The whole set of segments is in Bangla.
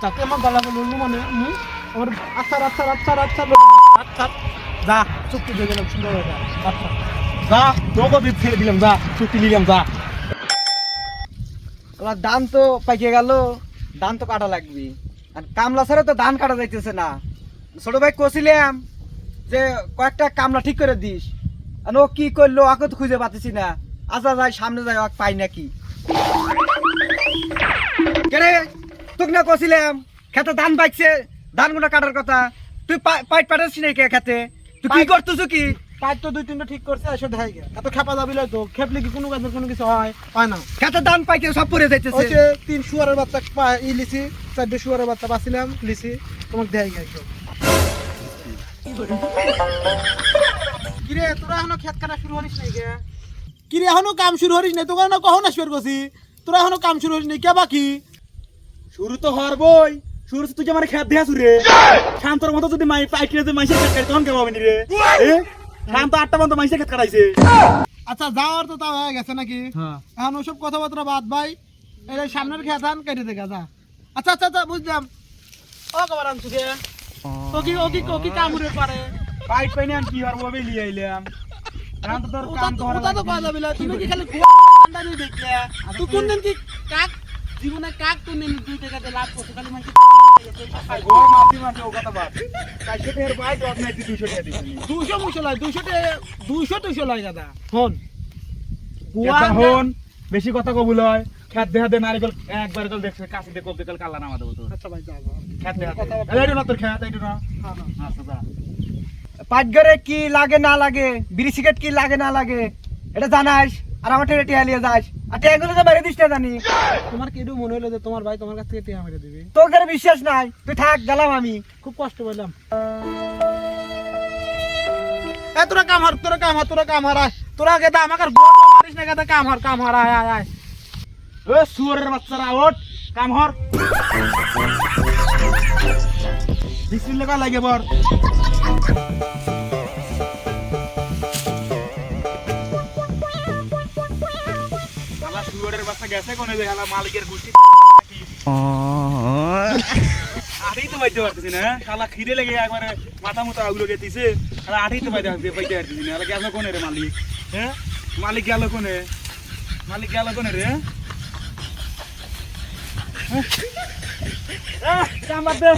তাকে আমার গলা বলবো মানে আমার আচ্ছা আচ্ছা আচ্ছা আচ্ছা আচ্ছা যা চুক্তি দিয়ে গেলাম সুন্দর হয়ে আচ্ছা যা তোকে দিতে দিলাম যা চুক্তি নিলাম যা তোমার ধান তো পাইকে গেল, ধান তো কাটা লাগবে, আর কামলা ছাড়া তো ধান কাটা যাইতেছে না। ছোট ভাই কছিলাম যে কয়েকটা কামলা ঠিক করে দিস, আর ও কি করলো ওকে তো খুঁজে পাচ্ছি না। আচ্ছা যাই সামনে যাই ওকে পাই নাকি। কেরে তোকে না কছিলাম খেতে ধান পাইছে, ধানগুলো কাটার কথা, তুই পাইট পাঠাচ্ছি না কে খেতে, তুই কি করতেছ কি? পাইপ তো দুই তিনটা ঠিক করছে এসে দেখাই গে এত খেপা যাবি তো খেপলে কি কোনো কাজের কোনো কিছু হয় না। খেতে ধান পাইকে সব পরে যাইতেছে। ওই যে 3 শুয়ারের বাচ্চা লিছি, 4 শুয়ারের বাচ্চা বাছিলাম লিছি, তোমাকে দেখাই গে। কিরে তোরা এখনো খেত কাটা শুরু হরিস নাই গে? কিরে এখনো কাম শুরু হরিস নাই? তোকে না কখন আসবে করছি, তোরা এখনো কাম শুরু হরিস নাই কে? বাকি শুরু তো হর বই, শুরু তুই আমার খেত দেয়া শুরু রে। শান্তর মতো যদি পাইকিরে যদি মাইসে খেত কাটে তখন কেমন হবে রে? শান্ত 8টা পর্যন্ত মাইসে খেত কাটাইছে। আচ্ছা যাওয়ার তো তাও হয়ে গেছে নাকি? হ্যাঁ এখন ওসব কথাবার্তা বাদ ভাই, এই সামনের খেতান কেটে দেখা যা। আচ্ছা আচ্ছা আচ্ছা বুঝলাম। ও কবার আনছু কে? ও কি কামুরে পারে? পাইট পাইনি আমি কি হরবো বেলি আইলাম। শান্ত তোর কাম তো ওটা তো পাওয়া যাবে না, তুমি কি খালি ঠান্ডা নিয়ে দেখলে? তুই কোনদিন কি কাক জীবনে কাক কোনদিন 2 টাকাতে লাভ করছো? খালি মানে গো মাটি মাটি ও কথা বাদ। কাইছে এর বাইট অত নাই 200 টাকা দিছি। 200 মুশো লাই 200 লাই দাদা। হন গুয়া হন বেশি কথা কবুল হয়। খেত দেহা দে নারিকল একবার কল দেখছে কাছে দে কবতে কল কাল্লা নামা দেবো তো। আচ্ছা ভাই যাও। খেত দেহা এইটো না তোর খেত এইটো না। আচ্ছা যা। পাটঘরে কি লাগে না লাগে, বিড়ি সিগারেট কি লাগে না লাগে এটা জানাস, আর আমার টেনে টিয়া লিয়ে যাস, আর টিয়াগুলো তো মেরে দিস না জানি। তোমার কি একটু মনে হলো যে তোমার ভাই তোমার কাছ থেকে টিয়া মেরে দিবে? তোর কাছে বিশ্বাস নাই, তুই থাক গেলাম আমি। খুব কষ্ট পেলাম। এ তোরা কাম হার আয়। তোরা গেদা আমাকে মারিস না, গেদা কাম হার আয় আয় আয়। ও সুরের বাচ্চারা ওঠ কাম হর। বিসমিল্লাহ কা লাগে বর। শালা সুরের বাচ্চা গেছে কোনে যে শালা মালিকের গুষ্টি। আঠেই তো বাইতে পারতেছি না, শালা খিদে লেগে একবারে মাথা মতো আগুলো গেতিছে। শালা আঠেই তো বাইতে পারতেছি না। শালা গেল কোনে রে মালিক? হ্যাঁ মালিক গেল কোনে? রে? কামবার দে।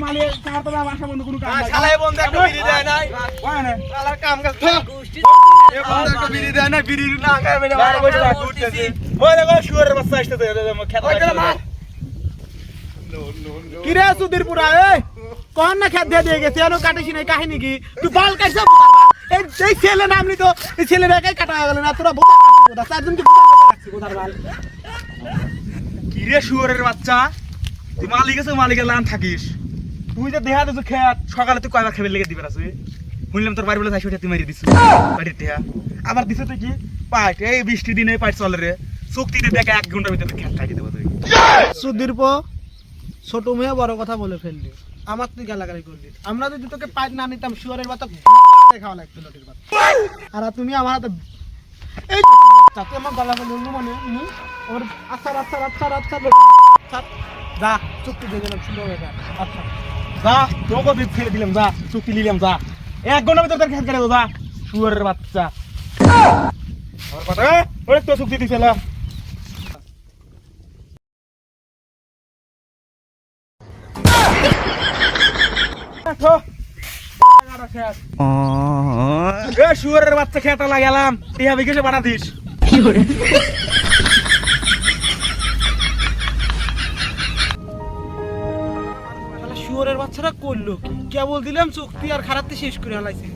মালিক কার তো বাসা বন্ধ কোনো কাম নাই। শালাই বন্ধু একটা বিড়ি দেয় নাই, হয় না শালার কাম কাজ গোষ্ঠী এ বন্ধু একটা বিড়ি দেয় না, বিড়ি না খায় মেরে মারা বসে ঘুরতেছে। ওই দেখো শুয়ারের বাচ্চা আসছে তো খেতে ওই গেলাম কিরে সুধীর পুরা এই কোন না খেত দিয়ে গেছে এনো কাটিস নাই কাহিনী কি? তুই বাল কাটছ এই ছেলে নামলি তো এই ছেলে একাই কাটা গেল না, তোরা বোকা কাটছিস কোথা? চারজন কি বোকা কাটছিস কোথার বাল? কিরে শুয়ারের বাচ্চা, তুই মালিক আছে মালিকের লান থাকিস। তুই যে দেহা দিস খেত সকালে তুই কয়বার খেবে লেগে দিবে আছে। শুনলাম তোর বাড়ি বলে যাইছ তুই মারি দিস বাড়ির দেহা। আবার দিছে তুই কি পাইট এই বৃষ্টির দিনে পাইট চলে রে। চুক্তি দিয়ে দেখা 1 ঘন্টার ভিতরে খেত খাইতে দেবো তুই। সুধীর ছোট মেয়ে বড় কথা বলে ফেললি, আমার তুই গালাগালি করলি। আমরা যদি তোকে পাইট না নিতাম শুয়ারের বাচ্চা দেখাও লাগতো লোকের বাচ্চা। আর তুমি আমার হাতে এই তাকে আমার গালাগালি বললো মানে আমার আচ্ছা আচ্ছা আচ্ছা আচ্ছা আচ্ছা যা চুক্তি দিয়ে গেলাম সুন্দর হয়ে আচ্ছা যা তোকে দিতে দিলাম যা চুক্তি নিলাম যা 1 ঘন্টার ভিতরে তোর খেত কাটে যা শুয়ারের বাচ্চা। আমার কথা ওই তো চুক্তি দিছিল। শুয়ারের বাচ্চা খেতে লাগালাম টিয়া বিকেশে বাড়া দিস। শুয়ারের বাচ্চারা করলো কি? কেবল দিলাম চুক্তি আর খারাপতে শেষ করে হালাইছে।